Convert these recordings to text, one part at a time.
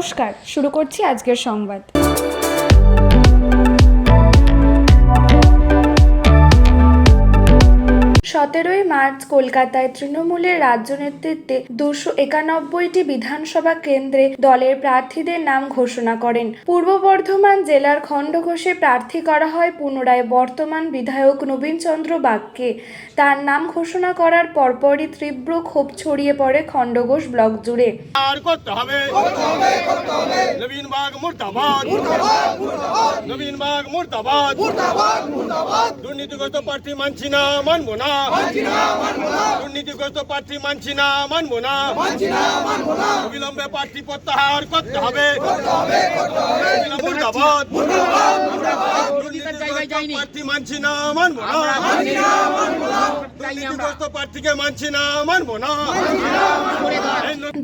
নমস্কার, শুরু করছি আজকের সংবাদ। 17ই মার্চ কলকাতায় তৃণমূলের রাজ্য নেতৃত্বে 291টি বিধানসভা কেন্দ্রে দলের প্রার্থীদের নাম ঘোষণা করেন। পূর্ব বর্ধমান জেলার খণ্ডঘোষে প্রার্থী করা হয় পুনরায় বর্তমান বিধায়ক নবীন চন্দ্র বাগকে। তার নাম ঘোষণা করার পরপরই তীব্র ক্ষোভ ছড়িয়ে পড়ে খণ্ডঘোষ ব্লক জুড়ে। নবীন বাগ মুর্দাবাদ, নবীন বাগ মুর্দাবাদ, দুর্নীতিগ্রস্ত প্রার্থী মানছি না, মানবো না, দুর্নীতিগ্রস্ত প্রার্থী মানছি না, মানবো না, অবিলম্বে প্রার্থী প্রত্যাহার করতে হবে। মুর্দাবাদ, প্রার্থী মানছি না, মানবো না, দুর্নীতিগ্রস্ত প্রার্থীকে মানছি না, মানবো না।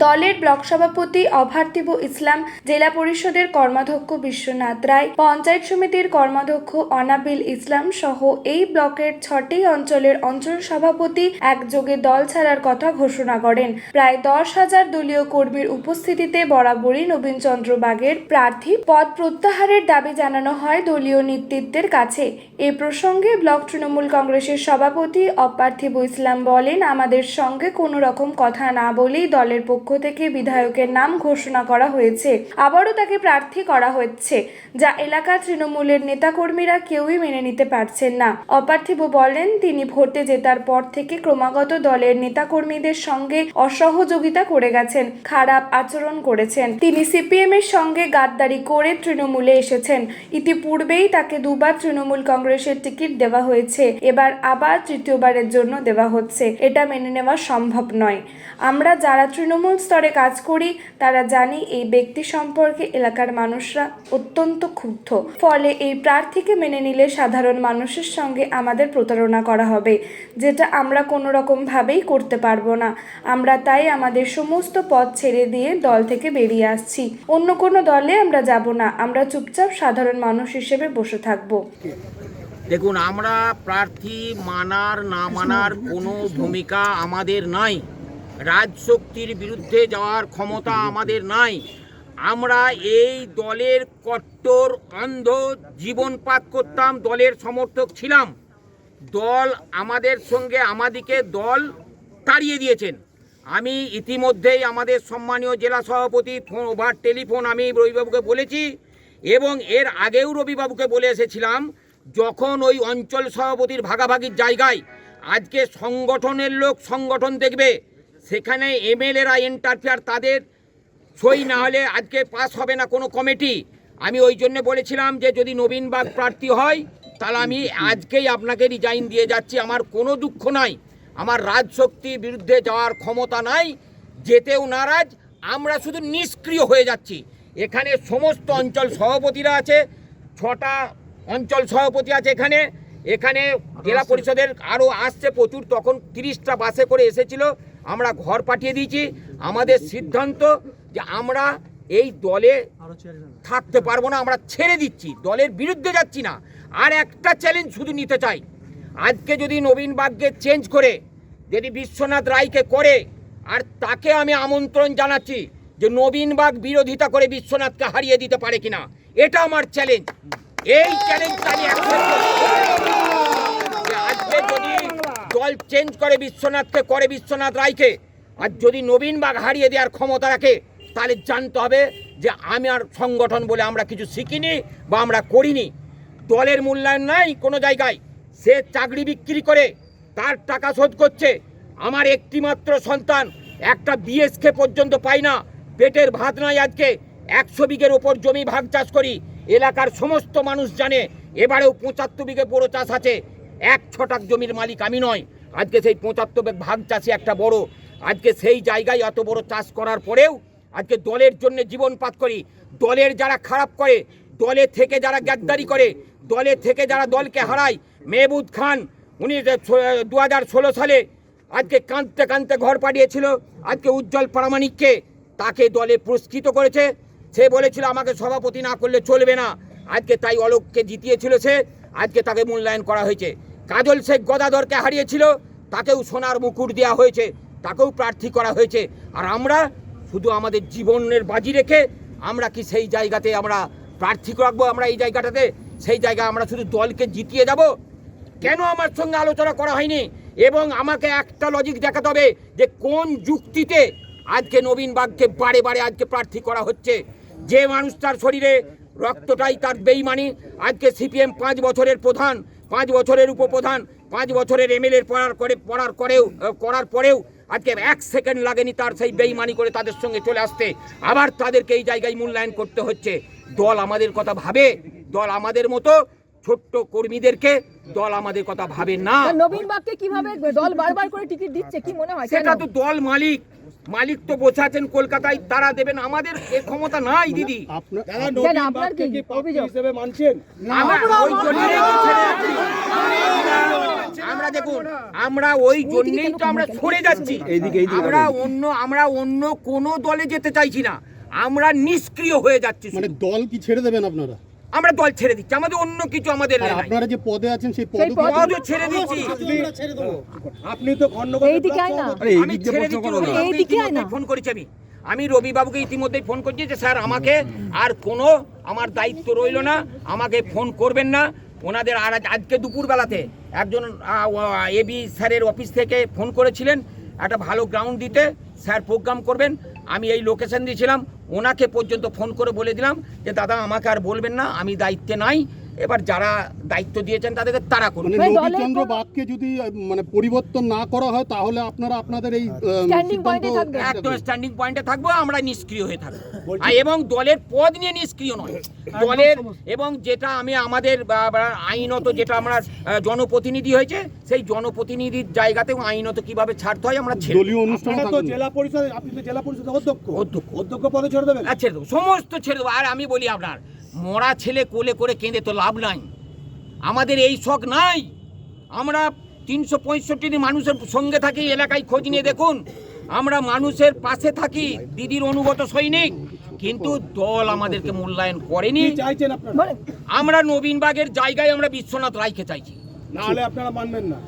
দলের ব্লক সভাপতি অপার্থিব ইসলাম, জেলা পরিষদের কর্মাধ্যক্ষ বিশ্বনাথ রায়, পঞ্চায়েত সমিতির কর্মাধ্যক্ষ অনাবিল ইসলাম সহ এই ব্লকের 6টি অঞ্চলের অঞ্চল সভাপতি একযোগে দল ছাড়ার কথা ঘোষণা করেন। প্রায় 10,000 দলীয় কর্মীর উপস্থিতিতে বরাবরই নবীন চন্দ্র বাগের প্রার্থী পদ প্রত্যাহারের দাবি জানানো হয় দলীয় নেতৃত্বের কাছে। এ প্রসঙ্গে ব্লক তৃণমূল কংগ্রেসের সভাপতি অপার্থিব ইসলাম বলেন, আমাদের সঙ্গে কোনো রকম কথা না বলেই দলের পক্ষ থেকে বিধায়কের নাম ঘোষণা করা হয়েছে। আবারও তাকে প্রার্থী করা হচ্ছে, যা এলাকার তৃণমূলের নেতাকর্মীরা কেউই মেনে নিতে পারছেন না। অপার্থিব বলেন, তিনি ভোটে জেতার পর থেকে ক্রমাগত দলের নেতাকর্মীদের সঙ্গে অসহযোগিতা করে গেছেন, খারাপ আচরণ করেছেন। তিনি সিপিএম এর সঙ্গে গাদ্দারি করে তৃণমূলে এসেছেন। ইতিপূর্বেই তাকে দুবার তৃণমূল কংগ্রেসের টিকিট দেওয়া হয়েছে, এবার আবার তৃতীয়বারের জন্য দেওয়া হচ্ছে। এটা মেনে নেওয়া সম্ভব নয়। আমরা যারা তৃণমূল স্তরে কাজ করি তারা জানি এই ব্যক্তি সম্পর্কে এলাকার মানুষরা অত্যন্ত ক্ষুব্ধ। ফলে এই প্রার্থীকে মেনে নিলে সাধারণ মানুষের সঙ্গে আমাদের প্রতারণা করা হবে, যেটা আমরা কোনো রকম ভাবেই করতে পারবো না। আমরা তাই আমাদের সমস্ত পথ ছেড়ে দিয়ে দল থেকে বেরিয়ে আসছি। অন্য কোনো দলে আমরা যাব না। আমরা চুপচাপ সাধারণ মানুষ হিসেবে বসে থাকবো। দেখুন, আমরা প্রার্থী মানার না মানার কোনো ভূমিকা আমাদের নাই। রাজশক্তির বিরুদ্ধে যাওয়ার ক্ষমতা আমাদের নাই। আমরা এই দলের কট্টর অন্ধ জীবনপাত করতাম, দলের সমর্থক ছিলাম। দল আমাদেরকে দল তাড়িয়ে দিয়েছেন। আমি ইতিমধ্যেই আমাদের সম্মানীয় জেলা সভাপতি ওভার টেলিফোন আমি রবিবাবুকে বলেছি, এবং এর আগেও রবিবাবুকে বলে এসেছিলাম, যখন ওই অঞ্চল সভাপতির ভাগাভাগির জায়গায় আজকে সংগঠনের লোক সংগঠন দেখবে, সেখানে এমএলএরা ইন্টারফেয়ার, তাদের সই না হলে আজকে পাস হবে না কোনো কমিটি। আমি ওই জন্য বলেছিলাম যে যদি নবীন বাগ প্রার্থী হয় তাহলে আমি আজকেই আপনাকে রিজাইন দিয়ে যাচ্ছি। আমার কোনো দুঃখ নাই, আমার রাজশক্তির বিরুদ্ধে যাওয়ার ক্ষমতা নাই, যেতেও নারাজ। আমরা শুধু নিষ্ক্রিয় হয়ে যাচ্ছি। এখানে সমস্ত অঞ্চল সভাপতিরা আছে, 6টা অঞ্চল সভাপতি আছে এখানে জেলা পরিষদের আরও আসছে প্রচুর। তখন 30টা বাসে করে এসেছিল, আমরা ঘর পাঠিয়ে দিয়েছি। আমাদের সিদ্ধান্ত যে আমরা এই দলে থাকতে পারবো না, আমরা ছেড়ে দিচ্ছি, দলের বিরুদ্ধে যাচ্ছি না। আর একটা চ্যালেঞ্জ শুধু নিতে চাই, আজকে যদি নবীন বাগকে চেঞ্জ করে যদি বিশ্বনাথ রায়কে করে, আর তাকে আমি আমন্ত্রণ জানাচ্ছি যে নবীন বাগ বিরোধিতা করে বিশ্বনাথকে হারিয়ে দিতে পারে কিনা, এটা আমার চ্যালেঞ্জ। এই চ্যালেঞ্জটা আমি অ্যাকসেপ্ট করি। আজকে যদি দল চেঞ্জ করে বিশ্বনাথকে, করে বিশ্বনাথ রায়কে, আর যদি নবীন বাগ হারিয়ে দেওয়ার ক্ষমতা রাখে, তাহলে জানতে হবে যে আমি আর সংগঠন বলে আমরা কিছু শিখিনি বা আমরা করিনি। দলের মূল্যায়ন নাই কোনো জায়গায়। সে চাকরি বিক্রি করে তার টাকা শোধ করছে। আমার একটি মাত্র সন্তান একটা বিএসকে পর্যন্ত পাই না, পেটের ভাত নাই। আজকে 100 বিঘের ওপর জমি ভাগ চাষ করি, এলাকার সমস্ত মানুষ জানে। এবারেও 75 বিঘে বড় চাষ আছে, 1 ছটাক জমির মালিক আমি নয়। আজকে সেই 75 ভাগ চাষি একটা বড়। আজকে সেই জায়গায় এত বড় চাষ করার পরেও আজকে দলের জন্য জীবনপাত করি। দলের যারা খারাপ করে, দলে থেকে যারা গাদ্দারি করে, দলে থেকে যারা দলকে হারায়, মেহবুব খান উনি 2016 সালে আজকে কাঁদতে কাঁদতে ঘর পাঠিয়েছিল। আজকে উজ্জ্বল প্রামাণিককে তাকে দলে পুরস্কৃত করেছে। সে বলেছিল আমাকে সভাপতি না করলে চলবে না, আজকে তাই অলোককে জিতিয়েছিল সে, আজকে তাকে মূল্যায়ন করা হয়েছে। কাজল শেখ গদাধরকে হারিয়েছিল, তাকেও সোনার মুকুট দেওয়া হয়েছে, তাকেও প্রার্থী করা হয়েছে। আর আমরা শুধু আমাদের জীবনের বাজি রেখে আমরা কি সেই জায়গাতে আমরা প্রার্থী রাখবো? আমরা এই জায়গাটাতে সেই জায়গায় আমরা শুধু দলকে জিতিয়ে যাব? কেন আমার সঙ্গে আলোচনা করা হয়নি? এবং আমাকে একটা লজিক দেখাতে হবে যে কোন যুক্তিতে আজকে নবীন বাগকে বারে বারে আজকে প্রার্থী করা হচ্ছে। যে মানুষটার শরীরে রক্তটাই তার বেইমানি। আজকে সিপিএম 5 বছরের প্রধান, 5 বছরের উপপ্রধান, 5 বছরের এমএলএ করার পরেও আজকে 1 সেকেন্ড লাগেনি তার সেই বেইমানি করে তাদের সঙ্গে চলে আসতে। আবার তাদেরকে এই জায়গায় মূল্যায়ন করতে হচ্ছে। দল আমাদের কথা ভাবে? দল আমাদের মতো ছোট্ট কর্মীদেরকে দল আমাদের কথা ভাবে না। নবীন বাগকে কিভাবে দল বারবার করে টিকিট দিচ্ছে কি মনে হয়? সেটা তো দল মালিক তো বসে আছেন কলকাতায়, তারা দেবেন। আমাদের এই ক্ষমতা নাই দিদি। আপনার কি অভিযোগ? আমরা দেখুন, আমরা ওই জন্যই তো আমরা সরে যাচ্ছি। আমরা অন্য কোনো দলে যেতে চাইছি না, আমরা নিষ্ক্রিয় হয়ে যাচ্ছি। মানে দল কি ছেড়ে দেবেন আপনারা? আমরা দল ছেড়ে দিচ্ছি, আমাদের অন্য কিছু আমাদের নাই। আপনারা যে পদে আছেন সেই পদও ছেড়ে দিচ্ছি। আপনি তো এইদিকে আয় না, আমি ছেড়ে দিচ্ছি। এইদিকে আয় না। ফোন করেছি আমি রবিবাবুকে ইতিমধ্যেই ফোন করছি যে স্যার আমাকে আর কোনো আমার দায়িত্ব রইল না, আমাকে ফোন করবেন না। ওনাদের আর আজকে দুপুরবেলাতে একজন এবি স্যারের অফিস থেকে ফোন করেছিলেন একটা ভালো গ্রাউন্ড দিতে, স্যার প্রোগ্রাম করবেন। আমি এই লোকেশন দিয়েছিলাম, ওনাকে পর্যন্ত ফোন করে বলে দিলাম যে দাদা আমাকে আর বলবেন না, আমি দায়িত্বে নাই। এবার যারা দায়িত্ব দিয়েছেন তাদেরকে তারা করুন। মানে নবীনচন্দ্র বাগকে যদি মানে পরিবর্তন না করা হয় তাহলে আপনারা আপনাদের এই স্ট্যান্ডিং পয়েন্টে থাকবে, একদম স্ট্যান্ডিং পয়েন্টে থাকবো, আমরা নিষ্ক্রিয় হয়ে থাকবো। এবং দলের পদ নিয়ে নিষ্ক্রিয় নয়, দলের এবং যেটা আমি আমাদের আইনত যেটা আমরা জনপ্রতিনিধি হয়েছে সেই জনপ্রতিনিধির জায়গাতে আইনত কিভাবে ছাড়তে হয় আমরা দলীয় অনুষ্ঠানে জেলা পরিষদ, আপনি তো জেলা পরিষদের অধ্যক্ষ পদে ছেড়ে দেবেন? ছেড়ে দেবো, সমস্ত ছেড়ে দেবো। আর আমি বলি আপনার মরা ছেলে কোলে করে কেঁদে তো লাভ নাই, আমাদের এই শখ নাই। আমরা 365 মানুষের সঙ্গে থাকি, এলাকায় খোঁজ নিয়ে দেখুন, আমরা মানুষের পাশে থাকি, দিদির অনুগত সৈনিক। কিন্তু দল আমাদেরকে মূল্যায়ন করেনি। আমরা নবীন বাগের জায়গায় আমরা বিশ্বনাথ রায়কে চাইছি, নাহলে আপনারা মানবেন না।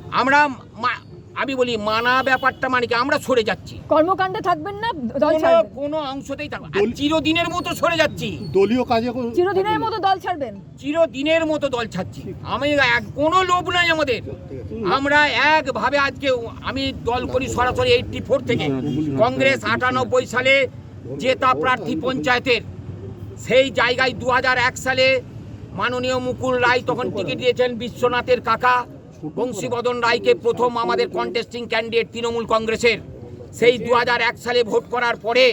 আমি বলি মানা ব্যাপারটা মানে কি, আমরা সরে যাচ্ছি, কর্মকাণ্ডে থাকবেন না, দল ছাড়বেন, কোনো অংশতেই থাকবে। আর চিরদিনের মতো সরে যাচ্ছি, দলীয় কাজে চিরদিনের মতো দল ছাড়বেন, চিরদিনের মতো দল ছাড়ছি। আমি কোনো লোভ নাই আমাদের, আমরা একভাবে আজকে আমি দল করি সরাসরি 84 থেকে। কংগ্রেস 98 সালে জেতা প্রার্থী পঞ্চায়েতের, সেই জায়গায় 2001 সালে মাননীয় মুকুল রায় তখন টিকিট দিয়েছেন বিশ্বনাথের কাকা বংশীবদন রায়কে, প্রথম আমাদের কন্টেস্টিং ক্যান্ডিডেট তৃণমূল কংগ্রেসের। সেই 2001 সালে ভোট করার পরে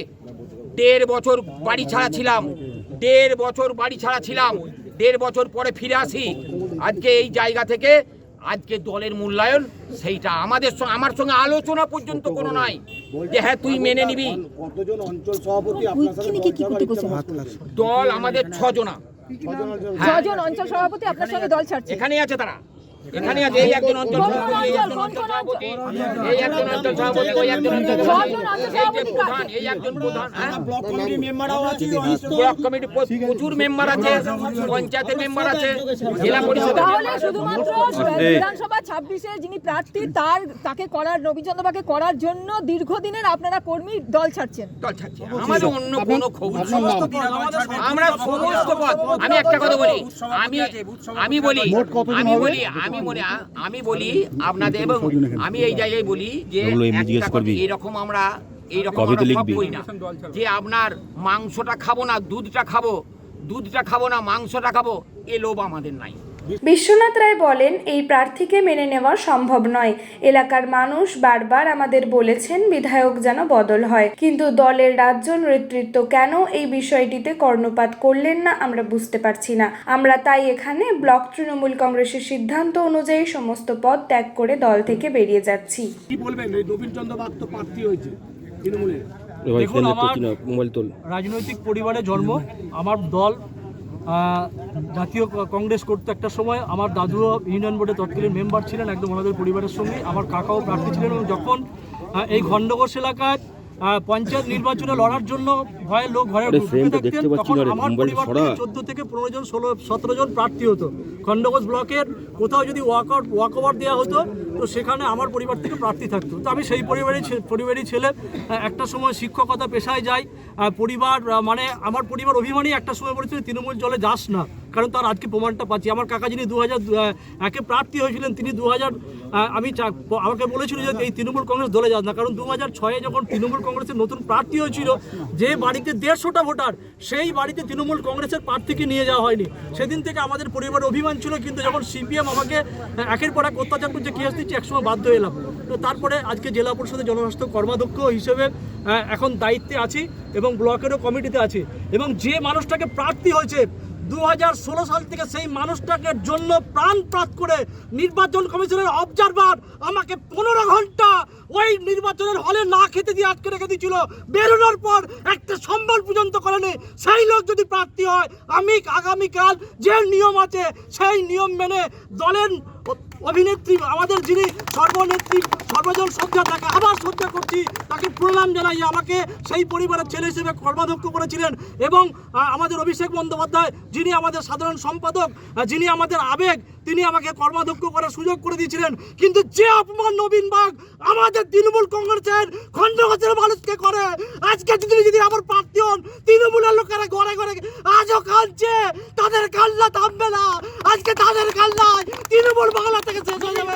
1.5 বছর বাড়ি ছাড়া ছিলাম, 1.5 বছর পরে ফিরে আসি। আজকে এই জায়গা থেকে আজকে দলের মূল্যায়ন সেইটা আমাদের সঙ্গে, আমার সঙ্গে আলোচনা পর্যন্ত কোনো নাই যে হ্যাঁ তুই মেনে নিবি। দল আমাদের 6 জনা, 6 জন অঞ্চল সভাপতি আপনার সঙ্গে দল ছাড়ছে। এখানেই আছে তারা, এখানে আছে। এই একজন অঞ্চল সভাপতি, এই একজন অঞ্চল সভাপতি, এই একজন অঞ্চল সভাপতি, ওই একজন অঞ্চল সভাপতি, এই যে প্রধান, এই একজন প্রধান। ব্লক কমিটি মেম্বারও আছে, ব্লক কমিটি প্রচুর মেম্বার আছে, পঞ্চায়েতের মেম্বার আছে, জেলা পরিষদ। তাহলে শুধুমাত্র বিধানসভা 26-এ যিনি প্রার্থী তাকে করার, নবীনচন্দ্র বাগকে করার জন্য দীর্ঘদিনের আপনারা কর্মী দল ছাড়ছেন। আমাদের অন্য কোনো খবর, আমরা সমস্ত পদ। আমি একটা কথা বলি, আমি বলি আপনাদের, এবং আমি এই জায়গায় বলি যে এইরকম আমরা সব করি না যে আপনার মাংসটা খাবো না দুধটা খাবো না মাংসটা খাবো, এ লোভ আমাদের নাই। বিশ্বনাথ রায় বলেন, এই প্রার্থীকে মেনে নেওয়া সম্ভব নয়। এলাকার মানুষ বারবার আমাদের বলেছেন বিধায়ক যেন বদল হয়, কিন্তু দলের রাজ্য নেতৃত্ব কেন এই বিষয়টিতে কর্ণপাত করলেন না আমরা বুঝতে পারছি না। আমরা তাই এখানে ব্লক তৃণমূল কংগ্রেসের সিদ্ধান্ত অনুযায়ী সমস্ত পদ ত্যাগ করে দল থেকে বেরিয়ে যাচ্ছি। কি বলবেন, এই নবীনচন্দ্র বাগ তো প্রার্থী হয়েছে তৃণমূলের? দেখুন, আমার রাজনৈতিক পরিবারে জন্ম, আমার দল জাতীয় কংগ্রেস করতে একটা সময়, আমার দাদুও ইউনিয়ন বোর্ডে তৎকালীন মেম্বার ছিলেন, একদম ওনাদের পরিবারের সঙ্গে। আমার কাকাও প্রার্থী ছিলেন, এবং যখন এই খণ্ডঘোষ এলাকায় পঞ্চায়েত নির্বাচনে লড়ার জন্য ভয়ে লোক ঘরে ঢুকে থাকতেন, তখন আমার পরিবার থেকে 14 থেকে 15 জন 16-17 জন প্রার্থী হতো। খণ্ডঘোষ ব্লকের কোথাও যদি ওয়াক ওভার দেওয়া হতো তো সেখানে আমার পরিবার থেকে প্রার্থী থাকতো। তো আমি সেই পরিবারই ছেলে, একটা সময় শিক্ষকতা পেশায় যাই। পরিবার মানে আমার পরিবার অভিমানী একটা সময় বলেছিল তৃণমূল জলে যাস না, কারণ তার আজকে প্রমাণটা পাচ্ছি। আমার কাকা যিনি 2001-এ প্রার্থী হয়েছিলেন, তিনি আমাকে বলেছিল যে এই তৃণমূল কংগ্রেস দলে যাস না, কারণ 2006-এ যখন তৃণমূল কংগ্রেসের নতুন প্রার্থী হয়েছিল, যে বাড়িতে 150টা ভোটার, সেই বাড়িতে তৃণমূল কংগ্রেসের প্রার্থীকে নিয়ে যাওয়া হয়নি। সেদিন থেকে আমাদের পরিবারের অভিমান ছিল, কিন্তু যখন সিপিএম আমাকে একের পর এক অত্যাচার করছে, কেস দিচ্ছে, একসময় বাধ্য এলাম। তো তারপরে আজকে জেলা পরিষদের জনস্বাস্থ্য কর্মাধ্যক্ষ হিসেবে এখন দায়িত্বে আছি এবং ব্লকেরও কমিটিতে আছি। এবং যে মানুষটাকে প্রার্থী হয়েছে 2016 সাল থেকে, সেই মানুষটাকে জন্য প্রাণপাত করে নির্বাচন কমিশনের অবজারভার আমাকে 15 ঘন্টা ওই নির্বাচনের হলে না খেতে দিয়ে আটকে রেখে দিয়েছিল। বেরোনোর পর একটা সম্মান পর্যন্ত করেনি। সেই লোক যদি প্রার্থী হয়, আমি আগামীকাল যে নিয়ম আছে সেই নিয়ম মেনে দলের অভিনেত্রী, আমাদের যিনি সর্বনেত্রী সর্বজন শ্রদ্ধা, তাকে আবার শ্রদ্ধা করছি, তাকে প্রণাম জানাই। আমাকে সেই পরিবারের ছেলে হিসেবে কর্মাধ্যক্ষ করেছিলেন। এবং আমাদের অভিষেক বন্দ্যোপাধ্যায়, যিনি আমাদের সাধারণ সম্পাদক, যিনি আমাদের আবেগ, তিনি আমাকে কর্মাধ্যক্ষ করার সুযোগ করে দিয়েছিলেন। কিন্তু যে অপমান নবীন বাগ আমাদের তৃণমূল কংগ্রেসের খণ্ডঘোষের মানুষকে করে, আজকে যদি আবার প্রার্থী হন, তৃণমূলের লোকেরা ঘরে ঘরে আজও কাঁদছে, তাদের কান্না থামবে না। আজকে তাদের কান্নায় তৃণমূল বাংলা থেকে শেষ হয়ে যাবে।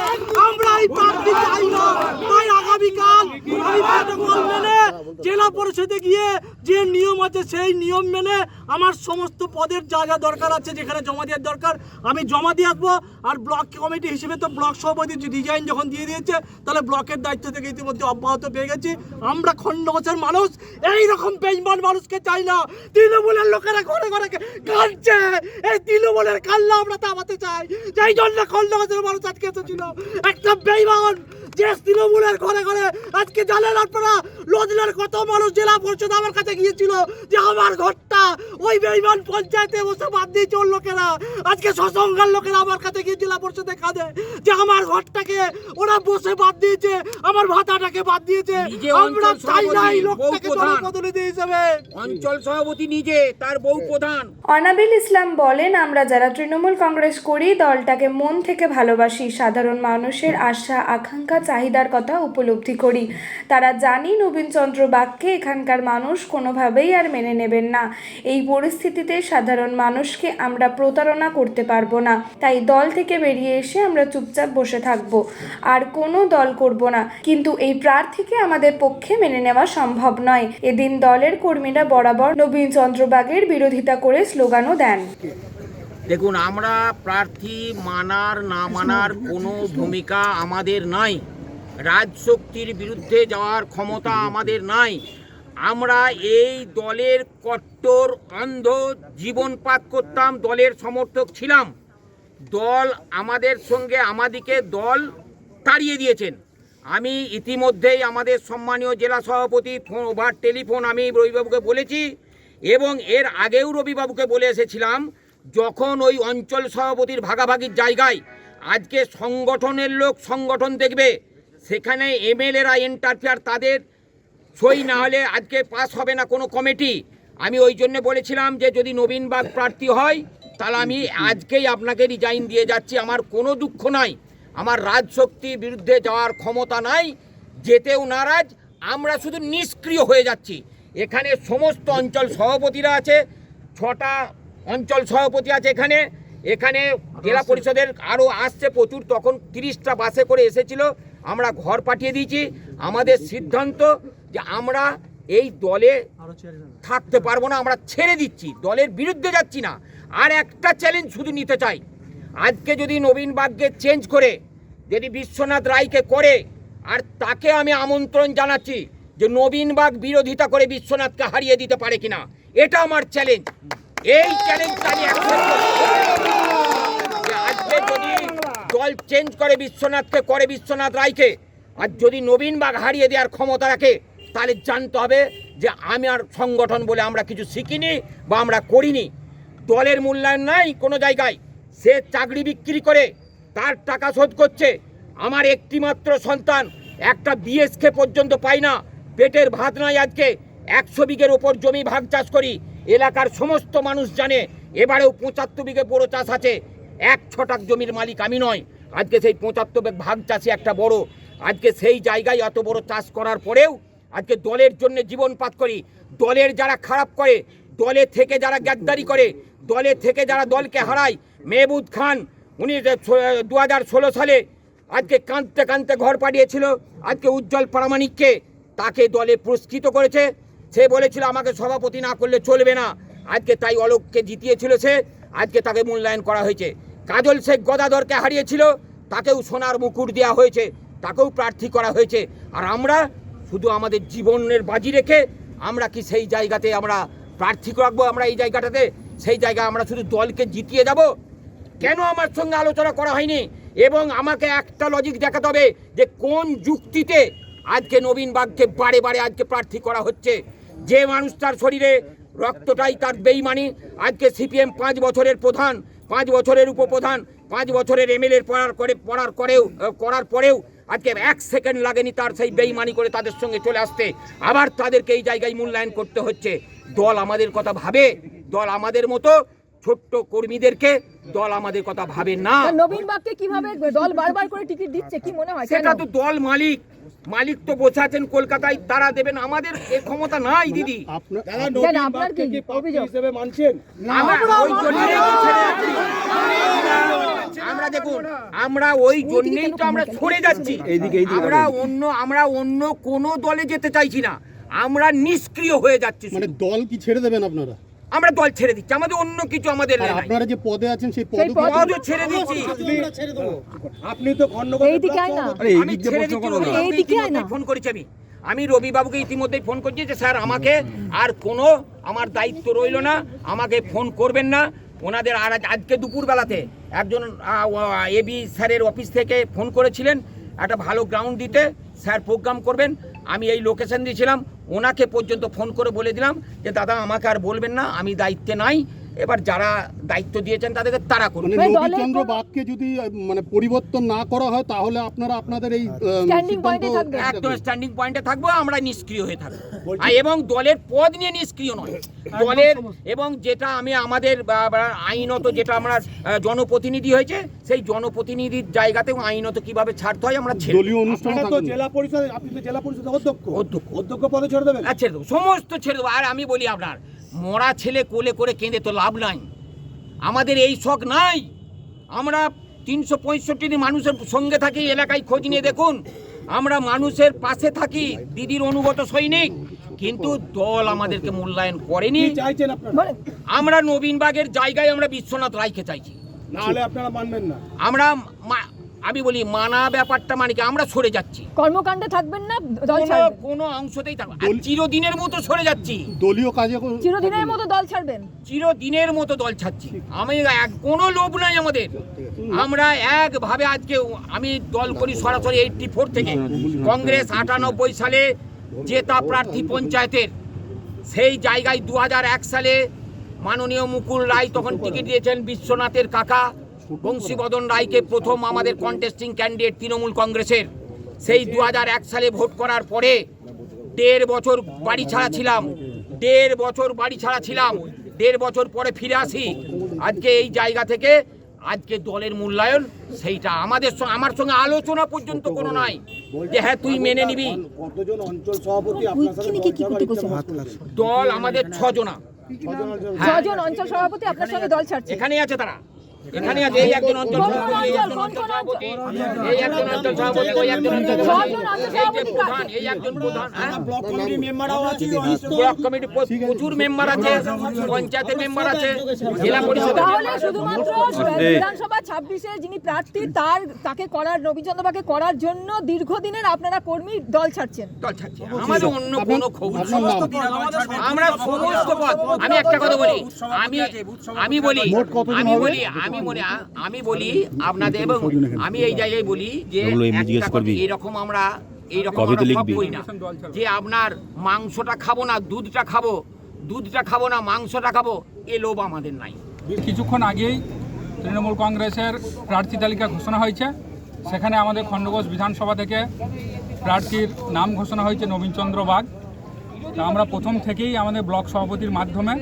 আমরা এই প্রার্থী চাই না। তাই আগামীকাল আমি প্রটোকল মেনে জেলা পরিষদে গিয়ে যে নিয়ম আছে সেই নিয়ম মেনে আমার সমস্ত পদের যা যা দরকার আছে, যেখানে জমা দেওয়ার দরকার, আমি জমা দিয়ে আসবো। আর ব্লক কমিটি হিসেবে তো ব্লক সভাপতি ডিজাইন যখন দিয়ে দিয়েছে, তাহলে ব্লকের দায়িত্ব থেকে ইতিমধ্যে অব্যাহত পেয়ে গেছি। আমরা খণ্ডঘোষের মানুষ এইরকম বেঈমান মানুষকে চাই না। তৃণমূলের লোকেরা ঘরে ঘরে কাঁদছে, এই তৃণমূলের কান্না আমরা থামাতে চাই। যেই জন্য খণ্ডঘোষের মানুষ আজকে এসেছিল, একটা বেঈমান যে তৃণমূলের ঘরে ঘরে। আজকে জানেন আপনারা, লজনের কত মানুষ জেলা পরিষদ আমার কাছে গিয়েছিল যে আমার ঘরটা ওই বেঈমান পঞ্চায়েতে বসে বাদ দিয়েছে ওর লোকেরা। আজকে সসংখ্যার লোকেরা আমার কাছে গিয়ে জেলা পরিষদে কাঁদে যে আমার ঘরটাকে ওরা বসে বাদ দিয়েছে, আমার ভাতাটাকে বাদ দিয়েছে। আমরা চাই না এই লোকটাকে জনপ্রতিনিধি হিসেবে। অঞ্চল সভাপতি নিজে, তার বউ প্রধান। অনাবিল ইসলাম বলেন, আমরা যারা তৃণমূল কংগ্রেস করি, দলটাকে মন থেকে ভালোবাসি, সাধারণ মানুষের আশা আকাঙ্ক্ষা চাহিদার কথা উপলব্ধি করি। তারা জানি নবীন চন্দ্র বাগকে এখানকার মানুষ কোনোভাবেই আর মেনে নেবেন না। এই পরিস্থিতিতে সাধারণ মানুষকে আমরা প্রতারণা করতে পারবো না। তাই দল থেকে বেরিয়ে এসে আমরা চুপচাপ বসে থাকব, আর কোনো দল করব না। কিন্তু এই প্রার্থীকে আমাদের পক্ষে মেনে নেওয়া সম্ভব নয়। এদিন দলের কর্মীরা বরাবর নবীন চন্দ্র বাগের বিরোধিতা করে স্লোগানও দেন। দেখুন, আমরা প্রার্থী মানার না মানার কোনো ভূমিকা আমাদের নাই। রাজশক্তির বিরুদ্ধে যাওয়ার ক্ষমতা আমাদের নাই। আমরা এই দলের কট্টর অন্ধ জীবনপাত করতাম, দলের সমর্থক ছিলাম। দল আমাদেরকে দল তাড়িয়ে দিয়েছেন। আমি ইতিমধ্যেই আমাদের সম্মানীয় জেলা সভাপতি ওভার টেলিফোন আমি রবিবাবুকে বলেছি, এবং এর আগেও রবিবাবুকে বলে এসেছিলাম, যখন ওই অঞ্চল সভাপতির ভাগাভাগির জায়গায় আজকে সংগঠনের লোক সংগঠন দেখবে, সেখানে এমএলএরা ইন্টারফেয়ার, তাদের সই না হলে আজকে পাস হবে না কোনো কমিটি। আমি ওই জন্য বলেছিলাম যে যদি নবীন বাগ প্রার্থী হয়, তাহলে আমি আজকেই আপনাকে রিজাইন দিয়ে যাচ্ছি। আমার কোনো দুঃখ নাই, আমার রাজশক্তির বিরুদ্ধে যাওয়ার ক্ষমতা নাই, যেতেও নারাজ। আমরা শুধু নিষ্ক্রিয় হয়ে যাচ্ছি। এখানে সমস্ত অঞ্চল সভাপতিরা আছে, 6টা অঞ্চল সভাপতি আছে এখানে জেলা পরিষদের আরও আসছে প্রচুর। তখন 30টা বাসে করে এসেছিল, আমরা ঘর পাঠিয়ে দিয়েছি। আমাদের সিদ্ধান্ত যে আমরা এই দলে থাকতে পারবো না, আমরা ছেড়ে দিচ্ছি, দলের বিরুদ্ধে যাচ্ছি না। আর একটা চ্যালেঞ্জ শুধু নিতে চাই, আজকে যদি নবীন বাগকে চেঞ্জ করে যদি বিশ্বনাথ রায়কে করে, আর তাকে আমি আমন্ত্রণ জানাচ্ছি যে নবীন বাগ বিরোধিতা করে বিশ্বনাথকে হারিয়ে দিতে পারে কিনা, এটা আমার চ্যালেঞ্জ। এই চ্যালেঞ্জটা আমি অ্যাকসেপ্ট করি। আজকে যদি দল চেঞ্জ করে বিশ্বনাথ রায়কে, আর যদি নবীন বাগ হারিয়ে দেওয়ার ক্ষমতা রাখে, তাহলে জানতে হবে যে আমার সংগঠন বলে আমরা কিছু শিখিনি বা আমরা করিনি। দলের মূল্যায়ন নাই কোনো জায়গায়, সে চাকরি বিক্রি করে তার টাকা শোধ করছে। আমার একটি মাত্র সন্তান একটা বিএসকে পর্যন্ত পাই না, পেটের ভাত নাই। আজকে 100 বিঘের ওপর জমি ভাগ চাষ করি, এলাকার সমস্ত মানুষ জানে। এবারেও 75 বিঘে বড় চাষ আছে, 1 ছটাক জমির মালিক আমি নয়। আজকে সেই 75 ভাগ চাষি একটা বড়, আজকে সেই জায়গায় এত বড় চাষ করার পরেও আজকে দলের জন্য জীবনপাত করি। দলের যারা খারাপ করে, দলে থেকে যারা গ্যাদ্দারি করে, দলে থেকে যারা দলকে হারায়, মেহবুব খান উনি 2016 সালে আজকে কাঁদতে কাঁদতে ঘর পাঠিয়েছিল আজকে উজ্জ্বল প্রামাণিককে, তাকে দলে পুরস্কৃত করেছে। সে বলেছিল আমাকে সভাপতি না করলে চলবে না, আজকে তাই অলোককে জিতিয়েছিল সে, আজকে তাকে মূল্যায়ন করা হয়েছে। কাজল শেখ গদাধরকে হারিয়েছিল, তাকেও সোনার মুকুট দেওয়া হয়েছে, তাকেও প্রার্থী করা হয়েছে। আর আমরা শুধু আমাদের জীবনের বাজি রেখে আমরা কি সেই জায়গাতে আমরা প্রার্থী রাখবো? আমরা এই জায়গাটাতে সেই জায়গায় আমরা শুধু দলকে জিতিয়ে যাব? কেন আমার সঙ্গে আলোচনা করা হয়নি? এবং আমাকে একটা লজিক দেখাতে হবে যে কোন যুক্তিতে আজকে নবীন বাগকে বারে বারে আজকে প্রার্থী করা হচ্ছে। যে মানুষটার শরীরে রক্তটাই তার বেইমানি। আজকে সিপিএম 5 বছরের প্রধান, 5 বছরের উপপ্রধান, 5 বছরের এমএলএ করার পরেও আজকে 1 সেকেন্ড লাগেনি তার সেই বেইমানি করে তাদের সঙ্গে চলে আসতে। আবার তাদেরকে এই জায়গায় মূল্যায়ন করতে হচ্ছে। দল আমাদের কথা ভাবে? দল আমাদের মতো ছোট্ট কর্মীদেরকে দল আমাদের কথা ভাবে না। নবীন বাগকে কিভাবে দল বারবার করে টিকিট দিচ্ছে কি মনে হয়? সেটা তো দল মালিক তো বসে আছেন কলকাতায়, তারা দেবেন, আমাদের এই ক্ষমতা নাই দিদি। আপনার কি অভিযোগ? আমরা দেখুন, আমরা ওই জন্যই তো আমরা সরে যাচ্ছি। আমরা অন্য কোনো দলে যেতে চাইছি না, আমরা নিষ্ক্রিয় হয়ে যাচ্ছি। মানে দল কি ছেড়ে দেবেন আপনারা? আমরা দল ছেড়ে দিচ্ছি, আমাদের অন্য কিছু আমাদের আর নাই। আপনারা যে পদে আছেন সেই পদও ছেড়ে দিচ্ছি। আপনি তো খণ্ডগোল এইদিকে আয় না, আমি ছেড়ে দিচ্ছি। এইদিকে আয় না। ফোন করেছি আমি রবিবাবুকে ইতিমধ্যেই ফোন করছি যে স্যার আমাকে আর কোনো আমার দায়িত্ব রইল না, আমাকে ফোন করবেন না। ওনাদের আর আজকে দুপুরবেলাতে একজন এবি স্যারের অফিস থেকে ফোন করেছিলেন একটা ভালো গ্রাউন্ড দিতে, স্যার প্রোগ্রাম করবেন। আমি এই লোকেশন দিয়েছিলাম, ওনাকে পর্যন্ত ফোন করে বলে দিলাম যে দাদা আমাকে আর বলবেন না, আমি দায়িত্বে নাই। এবার যারা দায়িত্ব দিয়েছেন তাদেরকে তারা করবেন। মানে নবীনচন্দ্র বাগকে যদি মানে পরিবর্তন না করা হয় তাহলে আপনারা আপনাদের এই স্ট্যান্ডিং পয়েন্টে থাকবেন? একদম স্ট্যান্ডিং পয়েন্টে থাকবো, আমরা নিষ্ক্রিয় হয়ে থাকবো। এবং দলের পদ নিয়ে নিষ্ক্রিয় নয়, দলের এবং যেটা আমি আমাদের আইনত যেটা আমরা জনপ্রতিনিধি হয়েছে সেই জনপ্রতিনিধির জায়গাতেও আইনত কিভাবে ছাড়তে হয় আমরা ছেড়ে দলীয় অনুষ্ঠান তো জেলা পরিষদ, আপনি তো জেলা পরিষদের অধ্যক্ষ পদে ছেড়ে দেবেন? ছেড়ে দেবো, সমস্ত ছেড়ে দেবো। আর আমি বলি আপনার মরা ছেলে কোলে করে কেঁদে তো লাভ নাই, আমাদের এই শখ নাই। আমরা 365 দিন মানুষের সঙ্গে থাকি, এলাকায় খোঁজ নিয়ে দেখুন, আমরা মানুষের পাশে থাকি, দিদির অনুগত সৈনিক। কিন্তু দল আমাদেরকে মূল্যায়ন করেনি। চাইছেন আপনারা? আমরা নবীন বাগের জায়গায় আমরা বিশ্বনাথ রায়কে চাইছি। না হলে আপনারা মানবেন না? আমরা আমি বলি মানা ব্যাপারটা মানে কি, আমরা সরে যাচ্ছি, কর্মকাণ্ডে থাকবেন না, দল ছাড়বেন? কোনো অংশতেই থাকবে, আর চিরদিনের মতো সরে যাচ্ছি। দলীয় কাজে চিরদিনের মতো দল ছাড়বেন? চিরদিনের মতো দল ছাড়ছি। আমি কোনো লোভ নাই আমাদের, আমরা একভাবে আজকে আমি দল করি সরাসরি 84 থেকে। কংগ্রেস 98 সালে জেতা প্রার্থী পঞ্চায়েতের, সেই জায়গায় 2001 সালে মাননীয় মুকুল রায় তখন টিকিট দিয়েছেন বিশ্বনাথের কাকা বংশীবদন রায়কে, প্রথম আমাদের কন্টেস্টিং ক্যান্ডিডেট তৃণমূল কংগ্রেসের। সেই 2001 সালে ভোট করার পরে 1.5 বছর বাড়ি ছাড়া ছিলাম, 1.5 বছর পরে ফিরে আসি। আজকে এই জায়গা থেকে আজকে দলের মূল্যায়ন সেইটা আমার সঙ্গে আলোচনা পর্যন্ত কোনো নাই যে হ্যাঁ তুই মেনে নিবি। কতজন অঞ্চল সভাপতি আপনার সাথে? দল আমাদের 6 জনা। 6 জন অঞ্চল সভাপতি আপনার সঙ্গে দল ছাড়ছে? এখানেই আছে তারা, এখানে আছে। এই একজন অঞ্চল সভাপতি, এই একজন অঞ্চল সভাপতি, এই একজন অঞ্চল সভাপতি, ওই একজন অঞ্চল সভাপতি, এই যে প্রধান, এই একজন প্রধান। ব্লক কমিটির মেম্বারও আছে, ব্লক কমিটি প্রচুর মেম্বার আছে, পঞ্চায়েতের মেম্বার আছে, জেলা পরিষদ। তাহলে শুধুমাত্র বিধানসভা 26-এর যিনি প্রার্থী তাকে নবীনচন্দ্র বাগকে করার জন্য দীর্ঘদিনের আপনারা কর্মী দল ছাড়ছেন? দল ছাড়ছে, আমাদের অন্য কোনো খবর। আমরা সমস্ত পদ, আমি একটা কথা বলি, আমি বলি আপনাদের, এবং আমি এই জায়গায় বলি যে এইরকম আমরা এইরকম করি না যে আপনার মাংসটা খাবো না দুধটা খাবো না মাংসটা খাবো, এ লোভ আমাদের নাই। কিছুক্ষণ আগেই তৃণমূল কংগ্রেসের প্রার্থী তালিকা ঘোষণা হয়েছে, সেখানে আমাদের খণ্ডঘোষ বিধানসভা থেকে প্রার্থীর নাম ঘোষণা হয়েছে নবীনচন্দ্র বাগ। তা আমরা প্রথম থেকেই আমাদের ব্লক সভাপতির মাধ্যমে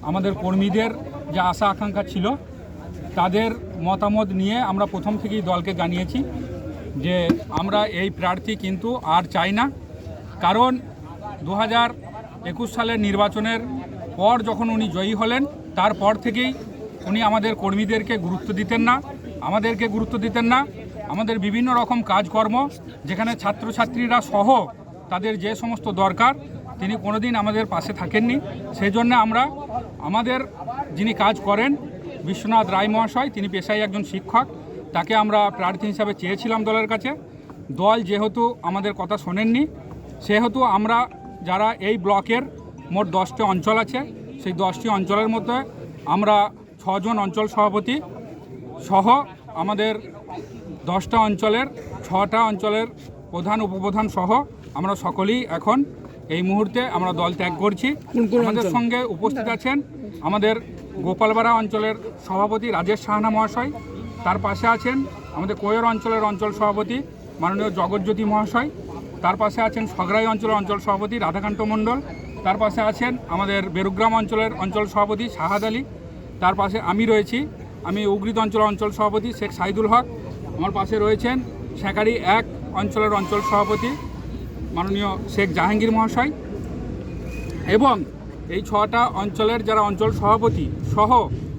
আমাদের কর্মীদের যে আশা আকাঙ্ক্ষা ছিল তাদের মতামত নিয়ে আমরা প্রথম থেকেই দলকে জানিয়েছি যে আমরা এই প্রার্থী কিন্তু আর চাই না। কারণ 2021 সালের নির্বাচনের পর যখন উনি জয়ী হলেন তারপর থেকেই উনি আমাদের কর্মীদেরকে গুরুত্ব দিতেন না, আমাদেরকে গুরুত্ব দিতেন না। আমাদের বিভিন্ন রকম কাজকর্ম যেখানে ছাত্রছাত্রীরা সহ তাদের যে সমস্ত দরকার তিনি কোনোদিন আমাদের পাশে থাকেননি। সেই জন্য আমরা আমাদের যিনি কাজ করেন বিশ্বনাথ রায় মহাশয়, তিনি পেশায় একজন শিক্ষক, তাকে আমরা প্রার্থী হিসাবে চেয়েছিলাম দলের কাছে। দল যেহেতু আমাদের কথা শোনেননি, সেহেতু আমরা যারা এই ব্লকের মোট 10টি অঞ্চল আছে, সেই 10টি অঞ্চলের মধ্যে আমরা 6 জন অঞ্চল সভাপতি সহ আমাদের 10টা অঞ্চলের 6টা অঞ্চলের প্রধান উপপ্রধান সহ আমরা সকলেই এখন এই মুহূর্তে আমরা দল ত্যাগ করছি। আমাদের সঙ্গে উপস্থিত আছেন আমাদের গোপালপাড়া অঞ্চলের সভাপতি রাজেশ সাহানা মহাশয়, তার পাশে আছেন আমাদের কোয়ের অঞ্চলের অঞ্চল সভাপতি মাননীয় জগৎজ্যোতি মহাশয়, তার পাশে আছেন সগরাই অঞ্চলের অঞ্চল সভাপতি রাধাকান্ত মণ্ডল, তার পাশে আছেন আমাদের বেরুগ্রাম অঞ্চলের অঞ্চল সভাপতি শাহাদ আলী, তার পাশে আমি রয়েছি, আমি উগরিদ অঞ্চলের অঞ্চল সভাপতি শেখ সাইদুল হক, আমার পাশে রয়েছেন শেখারি 1 অঞ্চলের অঞ্চল সভাপতি মাননীয় শেখ জাহাঙ্গীর মহাশয়, এবং এই 6টা অঞ্চলের যারা অঞ্চল সভাপতি সহ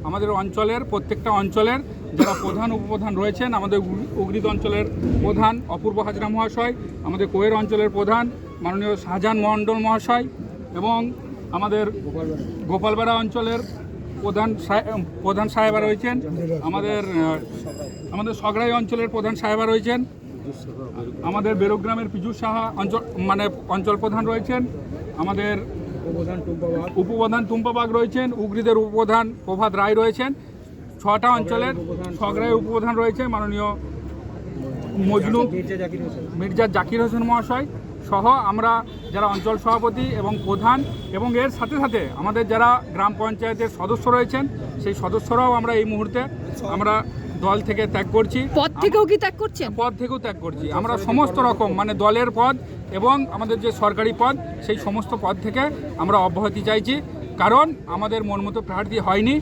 আমাদের অঞ্চলের প্রত্যেকটা অঞ্চলের যারা প্রধান উপপ্রধান রয়েছেন, আমাদের উগরিদ অঞ্চলের প্রধান অপূর্ব হাজরা মহাশয়, আমাদের কোয়ের অঞ্চলের প্রধান মাননীয় শাহজাহান মণ্ডল মহাশয়, এবং আমাদের গোপালপাড়া অঞ্চলের প্রধান সাহেবা রয়েছেন, আমাদের সগড়াই অঞ্চলের প্রধান সাহেবা রয়েছেন, আমাদের বেরুগ্রামের পিজু সাহা অঞ্চল প্রধান রয়েছেন, আমাদের উপপ্রধান টুম্পাবাগ রয়েছেন, উগরিদের উপপ্রধান প্রভাত রায় রয়েছেন, 6টা অঞ্চলের সগড়াই উপপ্রধান রয়েছে মাননীয় মজনু মির্জা জাকির হোসেন মহাশয় সহ আমরা যারা অঞ্চল সভাপতি এবং প্রধান, এবং এর সাথে সাথে আমাদের যারা গ্রাম পঞ্চায়েতের সদস্য রয়েছেন সেই সদস্যরাও আমরা এই মুহূর্তে আমরা দল থেকে ত্যাগ করছি। পদ থেকেও কি ত্যাগ করছেন? পদ থেকেও ত্যাগ করছি। আমরা সমস্ত রকম দলের পদ এবং আমাদের যে সরকারি পদ সেই সমস্ত পদ থেকে আমরা অব্যাহতি চাইছি। কারণ আমাদের মন মতো প্রার্থী হয়নি।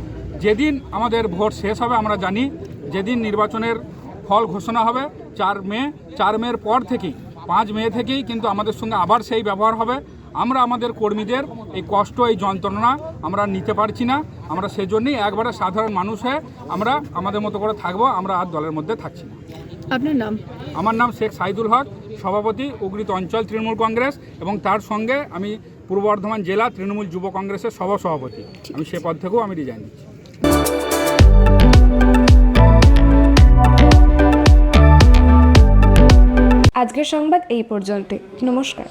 যেদিন আমাদের ভোট শেষ হবে আমরা জানি, যেদিন নির্বাচনের ফল ঘোষণা হবে 4 মের পর থেকেই 5 মে থেকেই কিন্তু আমাদের সঙ্গে আবার সেই ব্যবহার হবে। আমরা আমাদের কর্মীদের এই কষ্ট, এই যন্ত্রণা আমরা নিতে পারছি না। আমরা সেজন্যই একবারে সাধারণ মানুষ হয়ে আমরা আমাদের মতো করে থাকবো, আমরা আর দলের মধ্যে থাকছি না। আপনার নাম? আমার নাম শেখ সাইদুল হক, সভাপতি উগরিত অঞ্চল তৃণমূল কংগ্রেস, এবং তার সঙ্গে আমি পূর্ব বর্ধমান জেলা তৃণমূল যুব কংগ্রেসের সভাপতি। আমি সে পদ থেকেও আমি রিজাইন দিচ্ছি। আজকের সংবাদ এই পর্যন্ত। নমস্কার।